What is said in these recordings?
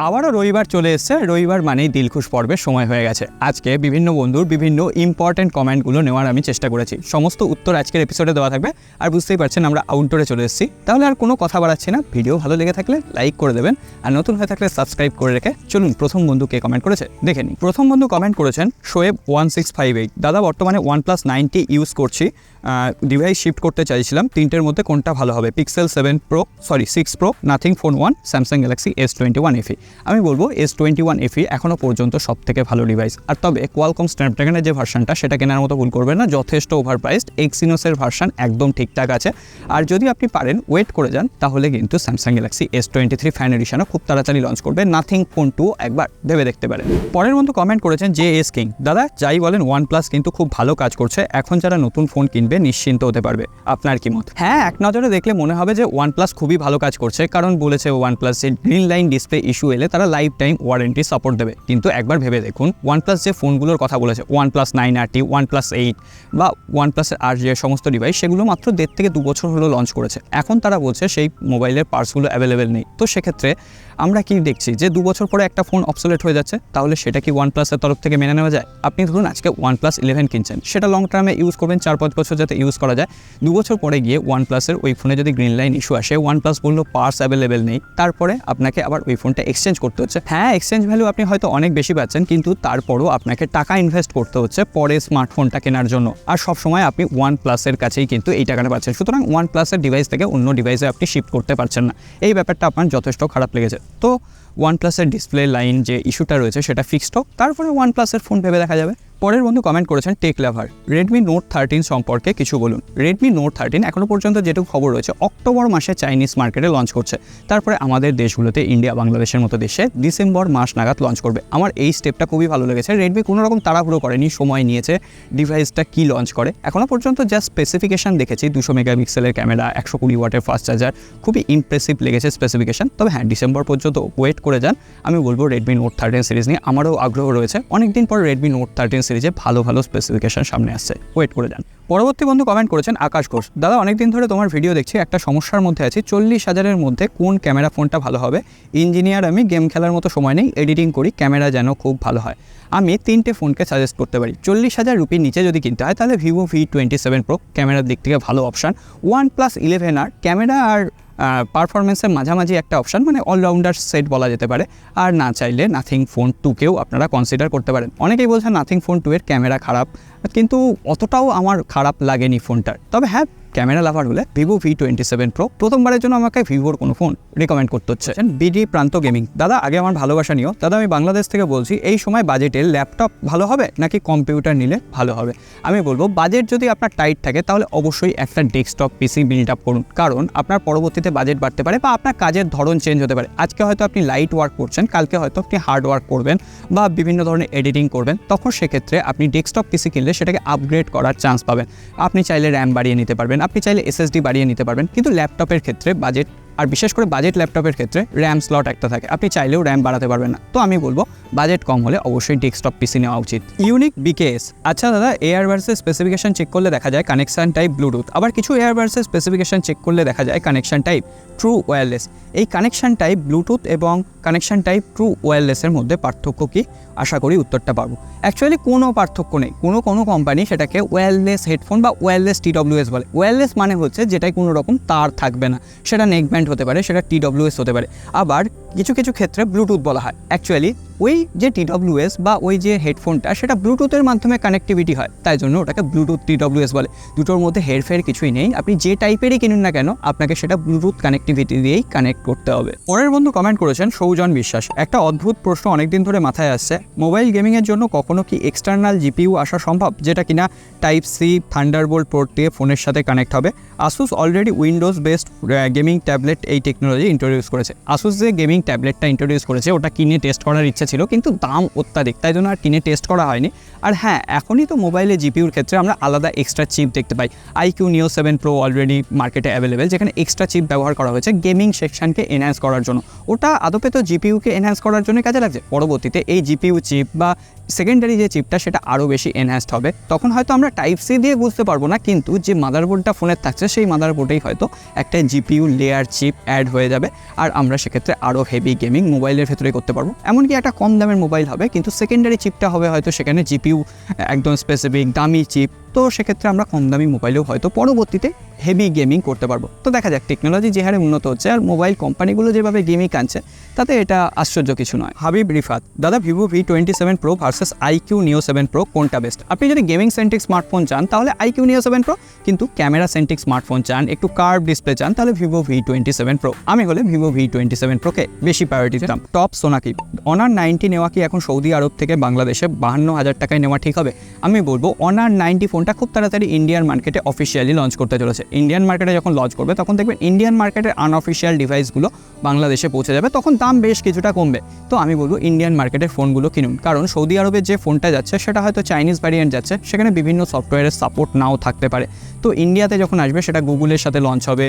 আবারও রবিবার চলে এসেছে। রবিবার মানেই দিলখুশ পর্বের সময় হয়ে গেছে। আজকে বিভিন্ন বন্ধুর বিভিন্ন ইম্পর্টেন্ট কমেন্টগুলো নেওয়ার আমি চেষ্টা করেছি। সমস্ত উত্তর আজকের এপিসোডে দেওয়া থাকবে। আর বুঝতেই পারছেন আমরা আউটডোরে চলে এসেছি। তাহলে আর কোনো কথা বাড়াচ্ছি না, ভিডিও ভালো লেগে থাকলে লাইক করে দেবেন, আর নতুন হয়ে থাকলে সাবস্ক্রাইব করে রেখে চলুন প্রথম বন্ধু কে কমেন্ট করেছে দেখে নিই। প্রথম বন্ধু কমেন্ট করেছেন শোয়েব 1658। দাদা বর্তমানে OnePlus 9T ইউজ করছি, ডিভাইস শিফট করতে চাইছিলাম, তিনটের মধ্যে কোনটা ভালো হবে? Pixel 6 Pro, Nothing Phone 1, Samsung Galaxy S21 FE। আমি বলবো S21 FE এখনও পর্যন্ত সব থেকে ভালো ডিভাইস। আর তবে কোয়ালকম স্ন্যাপড্রাগনের যে ভার্সানটা সেটা কেনার মতো ভুল করবেন না, যথেষ্ট ওভারপ্রাইসড। এক্সিনোসের ভার্সান একদম ঠিকঠাক আছে। আর যদি আপনি পারেন ওয়েট করে যান তাহলে কিন্তু স্যামসাং গ্যালাক্সি S23 ফাইন এডিশনও খুব তাড়াতাড়ি লঞ্চ করবে। নাথিং ফোন 2 একবার ভেবে দেখতে পারেন। পরের মতো কমেন্ট করেছেন JS কিং। দাদা যাই বলেন OnePlus কিন্তু খুব ভালো কাজ করছে, এখন যারা নতুন ফোন কিনবে নিশ্চিন্ত হতে পারবে। আপনার কি মত? হ্যাঁ, এক নজরে দেখলে মনে হবে যে OnePlus খুবই ভালো কাজ করছে, কারণ বলেছে OnePlus যে গ্রিন লাইন ডিসপ্লে ইস্যু এলে তারা লাইফ টাইম ওয়ারেন্টি সাপোর্ট দেবে। কিন্তু একবার ভেবে দেখুন OnePlus যে ফোনগুলোর কথা বলেছে, OnePlus 9RT, OnePlus 8 বা OnePlus আর যে সমস্ত ডিভাইস, সেগুলো মাত্র 1.5 থেকে 2 বছর হলো লঞ্চ করেছে। এখন তারা বলছে সেই মোবাইলের পার্টসগুলো অ্যাভেলেবেল নেই। তো সেক্ষেত্রে আমরা কি দেখছি যে 2 বছর পরে একটা ফোন অবসোলেট হয়ে যাচ্ছে, তাহলে সেটা কি OnePlus-এর তরফ থেকে মেনে নেওয়া যায়? আপনি ধরুন আজকে OnePlus 11 কিনছেন, সেটা লং টার্মে ইউজ করবেন, 4-5 বছর যাতে ইউজ করা যায়। 2 বছর পরে গিয়ে OnePlus-এর ওই ফোনে যদি গ্রিন লাইন ইস্যু আসে, OnePlus বললো পার্টস অ্যাভেলেবেল নেই, তারপরে আপনাকে আবার ওই ফোনটা এক্সচেঞ্জ করতে হচ্ছে। হ্যাঁ, এক্সচেঞ্জ ভ্যালু আপনি হয়তো অনেক বেশি পাচ্ছেন, কিন্তু তারপরও আপনাকে টাকা ইনভেস্ট করতে হচ্ছে পরে স্মার্টফোনটা কেনার জন্য। আর সবসময় আপনি OnePlus-এর কাছেই কিন্তু এই টাকাটা পাচ্ছেন। সুতরাং OnePlus-এর ডিভাইস থেকে অন্য ডিভাইসে আপনি শিফট করতে পারছেন না। এই ব্যাপারটা আপনার যথেষ্ট খারাপ লেগেছে। তো OnePlus-এর ডিসপ্লে লাইন যে ইস্যুটা রয়েছে সেটা ফিক্সড হোক, তারপরে OnePlus-এর ফোন ভেবে দেখা যাবে। পরের বন্ধু কমেন্ট করেছেন টেক লাভার। Redmi Note 13 সম্পর্কে কিছু বলুন। Redmi Note 13 এখনও পর্যন্ত যেটুকু খবর রয়েছে অক্টোবর মাসে চাইনিজ মার্কেটে লঞ্চ করছে, তারপরে আমাদের দেশগুলোতে ইন্ডিয়া বাংলাদেশের মতো দেশে ডিসেম্বর মাস নাগাদ লঞ্চ করবে। আমার এই স্টেপটা খুবই ভালো লেগেছে। রেডমি কোনো রকম তাড়াহুড়ো করেনি, সময় নিয়েছে ডিভাইসটা কি লঞ্চ করে। এখনও পর্যন্ত জাস্ট স্পেসিফিকেশান দেখেছি, 200 মেগাপিক্সেলের ক্যামেরা, 120 ওয়াটের ফাস্ট চার্জার, খুবই ইমপ্রেসিভ লেগেছে স্পেসিফিকেশান। তবে হ্যাঁ, ডিসেম্বর পর্যন্ত ওয়েট করে যান। আমি বলবো Redmi Note 13 সিরিজ নিয়ে আমারও আগ্রহ রয়েছে। অনেকদিন পর Redmi Note 13 সিরিজে ভালো স্পেসিফিকেশন সামনে আসছে, ওয়েট করে যান। পরবর্তী বন্ধু কমেন্ট করেছেন আকাশ ঘোষ। দাদা অনেকদিন ধরে তোমার ভিডিও দেখছি, একটা সমস্যার মধ্যে আছি। 40,000-এর মধ্যে কোন ক্যামেরা ফোনটা ভালো হবে? ইঞ্জিনিয়ার আমি, গেম খেলার মতো সময় নেই, এডিটিং করি, ক্যামেরা যেন খুব ভালো হয়। আমি 3টে ফোনকে সাজেস্ট করতে পারি। 40,000 রুপির নিচে যদি কিনতে হয় তাহলে Vivo V27 Pro ক্যামেরার দিক থেকে ভালো অপশান। OnePlus 11R ক্যামেরা আর পারফরমেন্সের মাঝামাঝি একটা অপশান, মানে অলরাউন্ডার সেট বলা যেতে পারে। আর না চাইলে নাথিং ফোন 2কেও আপনারা কনসিডার করতে পারেন। অনেকেই বলছেন নাথিং ফোন 2 এর ক্যামেরা খারাপ, কিন্তু অতটাও আমার খারাপ লাগেনি ফোনটার। তবে হ্যাঁ, ক্যামেরা লাভার হলে Vivo V27 Pro। প্রথমবারের জন্য আমাকে ভিভোর কোনো ফোন রেকমেন্ড করতে হচ্ছে। বিডি প্রান্ত গেমিং। দাদা আগে আমার ভালোবাসা নিও। দাদা আমি বাংলাদেশ থেকে বলছি, এই সময় বাজেটে ল্যাপটপ ভালো হবে নাকি কম্পিউটার নিলে ভালো হবে? আমি বলবো বাজেট যদি আপনার টাইট থাকে তাহলে অবশ্যই একটা ডেস্কটপ পিসি বিল্ড আপ করুন, কারণ আপনার পরবর্তীতে বাজেট বাড়তে পারে বা আপনার কাজের ধরন চেঞ্জ হতে পারে। আজকে হয়তো আপনি লাইট ওয়ার্ক করছেন, কালকে হয়তো আপনি হার্ড ওয়ার্ক করবেন বা বিভিন্ন ধরনের এডিটিং করবেন। তখন সেক্ষেত্রে আপনি ডেস্কটপ পিসি কিনলে সেটাকে আপগ্রেড করার চান্স পাবেন। আপনি চাইলে র্যাম বাড়িয়ে নিতে পারবেন, আপনি চাইলে SSD বাড়িয়ে নিতে পারবেন। কিন্তু ল্যাপটপের ক্ষেত্রে বাজেট, আর বিশেষ করে বাজেট ল্যাপটপের ক্ষেত্রে র্যাম স্লট একটা থাকে, আপনি চাইলেও র্যাম বাড়াতে পারবেন না। তো আমি বলবো বাজেট কম হলে অবশ্যই ডেস্কটপ পিসি নেওয়া উচিত। Unique BKS। আচ্ছা দাদা, এয়ারবাডসের স্পেসিফিকেশন চেক করলে দেখা যায় কানেকশন টাইপ ব্লুটুথ, আবার কিছু এয়ারবাডসের স্পেসিফিকেশন চেক করলে দেখা যায় কানেকশন টাইপ ট্রু ওয়্যারলেস। এই কানেকশন টাইপ ব্লুটুথ এবং কানেকশন টাইপ ট্রু ওয়্যারলেসের মধ্যে পার্থক্য কি? আশা করি উত্তরটা পাবো। অ্যাকচুয়ালি কোনো পার্থক্য নেই। কোনো কোম্পানি সেটাকে ওয়্যারলেস হেডফোন বা ওয়্যারলেস TWS বলে। ওয়্যারলেস মানে হচ্ছে যেটাই কোনো রকম তার থাকবে না, সেটা নেকব্যান্ড হতে পারে, সেটা TWS হতে পারে। আবার কিছু ক্ষেত্রে ব্লুটুথ বলা হয়। অ্যাকচুয়ালি ওই যে TWS বা ওই যে হেডফোনটা, সেটা ব্লুটুথের মাধ্যমে কানেক্টিভিটি হয়, তাই জন্য ওটাকে ব্লুটুথ TWS বলে। দুটোর মধ্যে হেরফের কিছুই নেই। আপনি যে টাইপেরই কিনুন না কেন, আপনাকে সেটা ব্লুটুথ কানেক্টিভিটি দিয়েই কানেক্ট করতে হবে। পরের বন্ধু কমেন্ট করেছেন সৌজন বিশ্বাস। একটা অদ্ভুত প্রশ্ন অনেকদিন ধরে মাথায় আসছে, মোবাইল গেমিংয়ের জন্য কখনো কি এক্সটার্নাল GPU আসা সম্ভব, যেটা কিনা টাইপ সি থান্ডারবোল্ট পোর্ট দিয়ে ফোনের সাথে কানেক্ট হবে? Asus already Windows based gaming tablet এই টেকনোলজি ইন্ট্রোডিউস করেছে। আসুস যে গেমিং ট্যাবলেটটা ইন্ট্রোডিউস করেছে ওটা কিনে টেস্ট করার ইচ্ছে ছিল, কিন্তু দাম অত্যাধিক, তাই জন্য আর কিনে টেস্ট করা হয়নি। আর হ্যাঁ, এখনই তো মোবাইলে জিপিউর ক্ষেত্রে আমরা আলাদা এক্সট্রা চিপ দেখতে পাই। iQOO Neo 7 Pro অলরেডি মার্কেটে অ্যাভেলেবেল, যেখানে এক্সট্রা চিপ ব্যবহার করা হয়েছে গেমিং সেকশনকে এনহ্যান্স করার জন্য। ওটা আদপে তো জিপিউকে এনহ্যান্স করার জন্য কাজে লাগছে, পরবর্তীতে এই জিপিউ চিপ বা সেকেন্ডারি যে চিপটা সেটা আরও বেশি এনহ্যান্সড হবে। তখন হয়তো আমরা টাইপ সি দিয়ে বুঝতে পারবো না, কিন্তু যে মাদারবোর্ডটা ফোনের থাকছে সেই মাদারবোর্ডেই হয়তো একটা জিপিউ লেয়ার চিপ অ্যাড হয়ে যাবে, আর আমরা সেক্ষেত্রে আরও হেভি গেমিং মোবাইলের ভেতরে করতে পারবো। এমনকি একটা কম দামের মোবাইল হবে, কিন্তু সেকেন্ডারি চিপটা হবে হয়তো সেখানে জিপিউ একদম স্পেসিফিক দামি চিপ। তো সেক্ষেত্রে আমরা কম দামি মোবাইলেও হয়তো পরবর্তীতে হেভি গেমিং করতে পারবো। তো দেখা যাক টেকনোলজি যে হারে উন্নত হচ্ছে আর মোবাইল কোম্পানিগুলো যেভাবে গেমিং আনছে, তাতে এটা আশ্চর্য কিছু নয়। হাবিব রিফাত, দাদা Vivo V27 Pro versus iQOO Neo 7 Pro কোনটা বেস্ট? আপনি যদি গেমিং সেন্ট্রিক স্মার্টফোন চান তাহলে iQOO Neo 7 Pro, কিন্তু ক্যামেরা সেন্ট্রিক স্মার্টফোন চান, একটু কার্ভ ডিসপ্লে চান, তাহলে ভিভো V27 Pro। আমি হলে ভিভো V27 Pro-কে বেশি প্রায়োরিটি দিতাম। টপ সোনাকি অনার 90 নেওয়া কি এখন সৌদি আরব থেকে বাংলাদেশে 52,000 টাকায় নেওয়া ঠিক হবে? আমি বলবো অনার 90 ফোনটা খুব তাড়াতাড়ি ইন্ডিয়ান মার্কেটে অফিসিয়ালি লঞ্চ করতে চলেছে। ইন্ডিয়ান মার্কেটে যখন লঞ্চ করবে তখন দেখবেন ইন্ডিয়ান মার্কেটের আনঅফিসিয়াল ডিভাইসগুলো বাংলাদেশে পৌঁছে যাবে, তখন দাম বেশ কিছুটা কমবে। তো আমি বলবো ইন্ডিয়ান মার্কেটের ফোনগুলো কিনুন, কারণ সৌদি আরবের যে ফোনটা যাচ্ছে সেটা হয়তো চাইনিজ ভ্যারিয়েন্ট যাচ্ছে, সেখানে বিভিন্ন সফটওয়্যারের সাপোর্ট নাও থাকতে পারে। তো ইন্ডিয়াতে যখন আসবে সেটা গুগলের সাথে লঞ্চ হবে,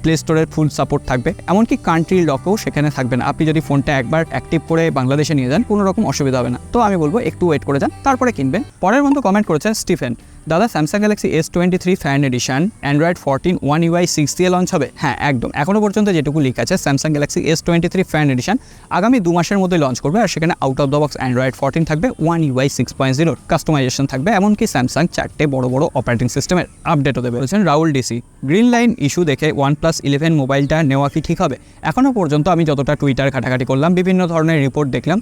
প্লে স্টোরের ফুল সাপোর্ট থাকবে, এমনকি কান্ট্রি লকেও সেখানে থাকবে না। আপনি যদি ফোনটা একবার অ্যাক্টিভ করে বাংলাদেশে নিয়ে যান কোনো রকম অসুবিধা হবে না। তো আমি বলবো একটু ওয়েট করে যান, তারপরে কিনবেন। পরের মতো কমেন্ট করেছেন স্টিফেন, দাদা Samsung Galaxy S23 fan addition Android 14 One UI 6 দিয়ে লঞ্চ হবে? হ্যাঁ, একদম। এখনও পর্যন্ত যেটুকু লিক আছে Samsung Galaxy S23 fan addition আগামী 2 মাসের মধ্যে লঞ্চ করবে, আর সেখানে out of the box Android 14 থাকবে, One UI 6.0 কাস্টমাইজেশন থাকবে, এমনকি স্যামসাং 4টে বড় বড় অপারেটিং সিস্টেমের আপডেটও দেবে। বলছেন Rahul DC, green line issue দেখে OnePlus 11 মোবাইলটা নেওয়া কি ঠিক হবে? এখনও পর্যন্ত আমি যতটা টুইটার ঘাটাঘাটি করলাম, বিভিন্ন ধরনের রিপোর্ট দেখলাম,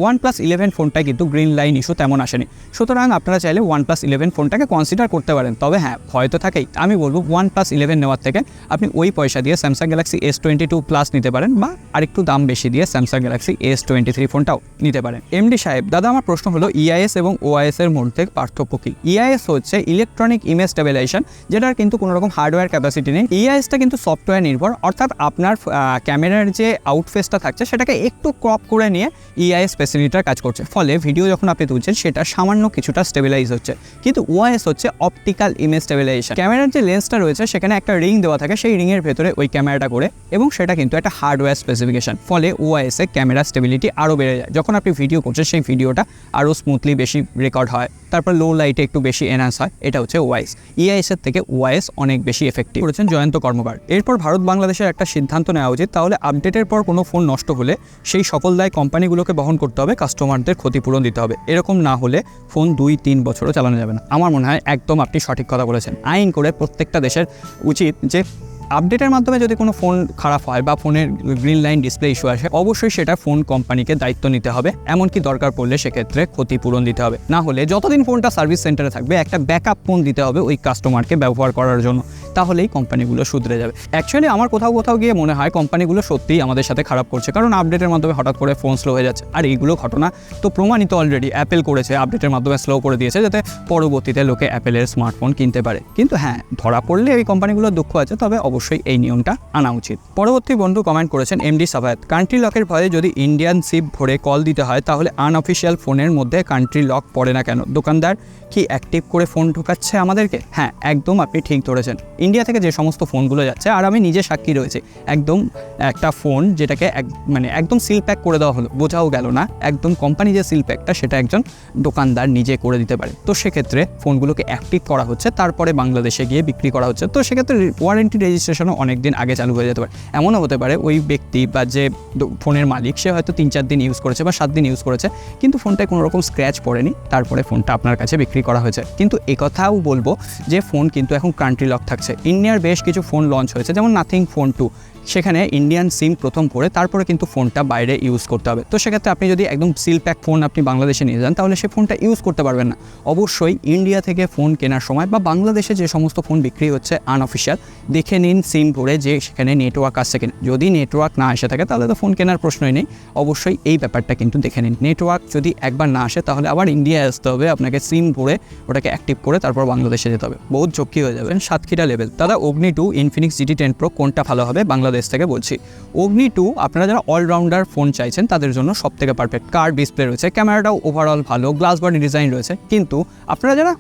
OnePlus 11 ফোনটা কিন্তু গ্রিন লাইন ইস্যু তেমন আসেনি। সুতরাং আপনারা চাইলে OnePlus 11 ফোনটাকে কনসিডার করতে পারেন। তবে হ্যাঁ, ভয় তো থাকেই। আমি বলবো OnePlus 11 নেওয়ার থেকে আপনি ওই পয়সা দিয়ে স্যামসাং গ্যালাক্সি S22 প্লাস নিতে পারেন, বা আরেকটু দাম বেশি দিয়ে স্যামসাং গ্যালাক্সি S23 ফোনটাও নিতে পারেন। এমডি সাহেব, দাদা আমার প্রশ্ন হলো EIS এবং OIS এর মধ্যে পার্থক্য কী? EIS হচ্ছে ইলেকট্রনিক ইমেজ স্টেবিলাইজেশন, যেটার কিন্তু কোনো রকম হার্ডওয়্যার ক্যাপাসিটি নেই। EISটা কিন্তু সফটওয়্যার নির্ভর, অর্থাৎ আপনার ক্যামেরার যে আউটফেসটা থাকছে সেটাকে একটু ক্রপ করে নিয়ে EIS ফ্যাসিলিটিটার কাজ করছে, ফলে ভিডিও যখন আপনি তুলছেন সেটা সামান্য কিছুটা স্টেবিলাইজ হচ্ছে। কিন্তু OIS হচ্ছে অপটিক্যাল ইমেজ স্টেবিলাইজেশন। ক্যামেরার যে লেন্সটা রয়েছে সেখানে একটা রিং দেওয়া থাকে, সেই রিংয়ের ভেতরে ওই ক্যামেরাটা করে, এবং সেটা কিন্তু একটা হার্ডওয়্যার স্পেসিফিকেশন, ফলে OIS এ ক্যামেরা স্টেবিলিটি আরও বেড়ে যায়। যখন আপনি ভিডিও করছেন সেই ভিডিওটা আরও স্মুথলি বেশি রেকর্ড হয়, তারপর লো লাইটে একটু বেশি এনহ্যান্স হয়। এটা হচ্ছে OIS। EIS এর থেকে OIS অনেক বেশি এফেক্টিভ। করেছেন জয়ন্ত কর্মকার। এরপর ভারত বাংলাদেশের একটা সিদ্ধান্ত নেওয়া উচিত, তাহলে আপডেটের পর কোনো ফোন নষ্ট হলে সেই সকল দায় কোম্পানিগুলোকে বহন করতে হবে, কাস্টমারদের ক্ষতিপূরণ দিতে হবে। এরকম না হলে ফোন 2-3 বছরও চালানো যাবে না। আমার মনে হয় একদম আপনি সঠিক কথা বলেছেন। আইন করে প্রত্যেকটা দেশের উচিত যে আপডেটের মাধ্যমে যদি কোনো ফোন খারাপ হয় বা ফোনের গ্রিন লাইন ডিসপ্লে ইস্যু আসে, অবশ্যই সেটা ফোন কোম্পানিকে দায়িত্ব নিতে হবে, এমনকি দরকার পড়লে সেক্ষেত্রে ক্ষতিপূরণ দিতে হবে। না হলে যতদিন ফোনটা সার্ভিস সেন্টারে থাকবে একটা ব্যাকআপ ফোন দিতে হবে ওই কাস্টমারকে ব্যবহার করার জন্য, তাহলেই কোম্পানিগুলো শুধরে যাবে। অ্যাকচুয়ালি আমার কোথাও গিয়ে মনে হয় কোম্পানিগুলো সত্যিই আমাদের সাথে খারাপ করছে, কারণ আপডেটের মাধ্যমে হঠাৎ করে ফোন স্লো হয়ে যাচ্ছে। আর এইগুলো ঘটনা তো প্রমাণিত, অলরেডি অ্যাপেল করেছে, আপডেটের মাধ্যমে স্লো করে দিয়েছে যাতে পরবর্তীতে লোকে অ্যাপেলের স্মার্টফোন কিনতে পারে। কিন্তু হ্যাঁ, ধরা পড়লে এই কোম্পানিগুলোর দুঃখ আছে, তবে অবশ্যই এই নিয়মটা আনা উচিত। পরবর্তী বন্ধু কমেন্ট করেছেন এমডি সাফায়াত, কান্ট্রি লকের ভয়ে যদি ইন্ডিয়ান সিপ ভরে কল দিতে হয় তাহলে আনঅফিসিয়াল ফোনের মধ্যে কান্ট্রি লক পড়ে না কেন? দোকানদার কি অ্যাক্টিভ করে ফোন ঢোকাচ্ছে আমাদেরকে? হ্যাঁ, একদম আপনি ঠিক ধরেছেন। ইন্ডিয়া থেকে যে সমস্ত ফোনগুলো যাচ্ছে, আর আমি নিজে সাক্ষী রয়েছে, একদম একটা ফোন যেটাকে একদম সিল প্যাক করে দেওয়া হলো, বোঝাও গেল না, একদম কোম্পানি যে সিল প্যাকটা সেটা একজন দোকানদার নিজে করে দিতে পারে। তো সেক্ষেত্রে ফোনগুলোকে অ্যাক্টিভ করা হচ্ছে, তারপরে বাংলাদেশে গিয়ে বিক্রি করা হচ্ছে। তো সেক্ষেত্রে ওয়ারেন্টি রেজিস্ট্রেশনও অনেক দিন আগে চালু হয়ে যেতে পারে। এমনও হতে পারে ওই ব্যক্তি বা যে ফোনের মালিক সে হয়তো 3-4 দিন ইউজ করেছে বা 7 দিন ইউজ করেছে, কিন্তু ফোনটায় কোনো রকম স্ক্র্যাচ পড়েনি, তারপরে ফোনটা আপনার কাছে বিক্রি করা হয়েছে। কিন্তু একথাও বলবো যে ফোন কিন্তু এখন কান্ট্রি লক থাকছে। ইন্ডিয়ার বেশ কিছু ফোন লঞ্চ হয়েছে, যেমন নাথিং ফোন 2, সেখানে ইন্ডিয়ান সিম প্রথম করে তারপরে কিন্তু ফোনটা বাইরে ইউজ করতে হবে। তো সেক্ষেত্রে আপনি যদি একদম সিল প্যাক ফোন আপনি বাংলাদেশে নিয়ে যান, তাহলে সে ফোনটা ইউজ করতে পারবেন না। অবশ্যই ইন্ডিয়া থেকে ফোন কেনার সময় বা বাংলাদেশে যে সমস্ত ফোন বিক্রি হচ্ছে আনঅফিসিয়াল, দেখে নিন সিম ভরে যে সেখানে নেটওয়ার্ক আসছে কিনা। যদি নেটওয়ার্ক না এসে থাকে তাহলে তো ফোন কেনার প্রশ্নই নেই। অবশ্যই এই ব্যাপারটা কিন্তু দেখে নিন। নেটওয়ার্ক যদি একবার না আসে তাহলে আবার ইন্ডিয়ায় আসতে হবে, আপনাকে সিম ভরে ওটাকে অ্যাক্টিভ করে তারপর বাংলাদেশে যেতে হবে, বহুত ঝক্কি হয়ে যাবে। সাতক্ষীরা লেভেল, দাদা অগ্নি 2 ইনফিনিক্স GT10 Pro কোনটা ভালো হবে বাংলাদেশ বাংলাদেশ থেকে বলছি। অগ্নি 2 আপনারা যারা অলরাউন্ডার ফোন চাইছেন তাদের জন্য সবথেকে পারফেক্ট। কার ডিসপ্লে রয়েছে, ক্যামেরাটাও ওভারঅল ভালো, গ্লাস বডি ডিজাইন রয়েছে। কিন্তু আপনারা যারা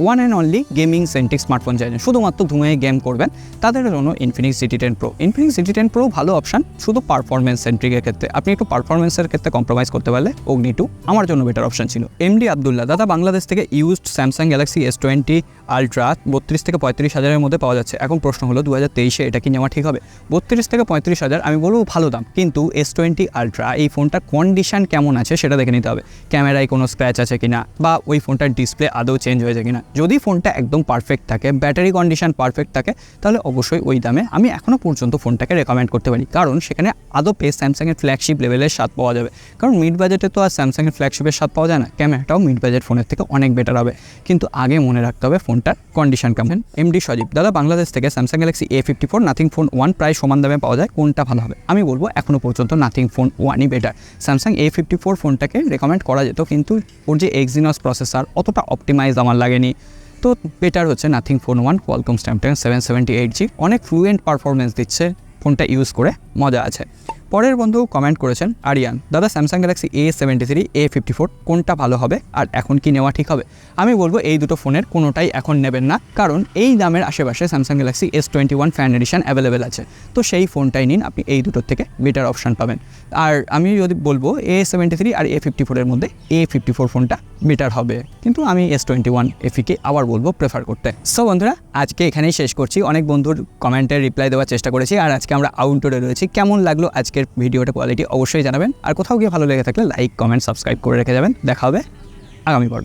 one and only gaming centric smartphone চাইছেন, শুধুমাত্র ধুমিয়ে গেম করবেন, তাদের জন্য Infinix GT10 Pro। Infinix GT10 Pro ভালো অপশান শুধু পারফরমেন্স সেন্ট্রিকের ক্ষেত্রে। আপনি একটু পারফরমেন্সের ক্ষেত্রে কম্প্রোমাইজ করতে পারলে অগ্নি 2 আমার জন্য বেটার অপশান ছিল। এমডি আব্দুল্লাহ দাদা বাংলাদেশ থেকে used Samsung Galaxy S20 ultra 32 থেকে 35 হাজারের মধ্যে পাওয়া যাচ্ছে। এখন প্রশ্ন হলো 2023-এ এটা কি নেওয়া ঠিক হবে? 32 থেকে 35 হাজার আমি বলবো ভালো দাম, কিন্তু S20 আলট্রা এই ফোনটার কন্ডিশন কেমন আছে সেটা দেখে নিতে হবে। ক্যামেরায় কোনো স্ক্র্যাচ আছে কিনা, বা ওই ফোনটার ডিসপ্লে আদৌ চেঞ্জ হয়েছে কিনা। যদি ফোনটা একদম পারফেক্ট থাকে, ব্যাটারি কন্ডিশন পারফেক্ট থাকে, তাহলে অবশ্যই ওই দামে আমি এখনও পর্যন্ত ফোনটাকে রেকমেন্ড করতে পারি। কারণ সেখানে আদৌ স্যামসাংয়ের ফ্ল্যাগশিপ লেভেলের স্বাদ পাওয়া যাবে। কারণ মিড বাজেটে তো আর স্যামসাংয়ের ফ্ল্যাগশিপের স্বাদ পাওয়া যায় না। ক্যামেরাটাও মিড বাজেট ফোনের থেকে অনেক বেটার হবে, কিন্তু আগে মনে রাখতে হবে ফোনটার কন্ডিশন কেমন। এমডি সজীব দাদা বাংলাদেশ থেকে Samsung Galaxy A54 nothing phone 1 প্রায় সমান দামে পাওয়া যায়, কোনটা ভালো হবে? আমি বলবো এখনও পর্যন্ত নাথিং ফোন 1ই বেটার। স্যামসাং A54 ফোনটাকে রেকমেন্ড করা যেত, কিন্তু ওর যে এক্সিনস প্রসেসর অতটা অপটিমাইজ আমার লাগেনি। তো বেটার হচ্ছে nothing phone 1 Qualcomm Snapdragon 778G, অনেক ফ্লুয়েন্ট পারফরমেন্স দিচ্ছে, ফোনটা ইউজ করে মজা আছে। পরের বন্ধু কমেন্ট করেছেন আরিয়ান দাদা স্যামসাং গ্যালাক্সি A73 A54 কোনটা ভালো হবে আর এখন কি নেওয়া ঠিক হবে? আমি বলবো এই দুটো ফোনের কোনোটাই এখন নেবেন না, কারণ এই দামের আশেপাশে Samsung Galaxy S21 fan addition available আছে। তো সেই ফোনটাই নিন, আপনি এই দুটোর থেকে বেটার অপশান পাবেন। আর আমি যদি বলবো A73 আর A54 এর মধ্যে A54 ফোনটা বেটার হবে, কিন্তু আমি S21 FE-কে আবার বলবো প্রেফার করতে। সো বন্ধুরা আজকে এখানেই শেষ করছি। অনেক বন্ধুর কমেন্টের রিপ্লাই দেওয়ার চেষ্টা করেছি, আর আজকে আমরা আউটডোরে রয়েছি। কেমন লাগলো আজকের ভিডিওটা কোয়ালিটি অবশ্যই জানাবেন, আর কোথাও গিয়ে ভালো লেগে থাকলে লাইক কমেন্ট সাবস্ক্রাইব করে রেখে যাবেন। দেখা হবে আগামী পর্বে।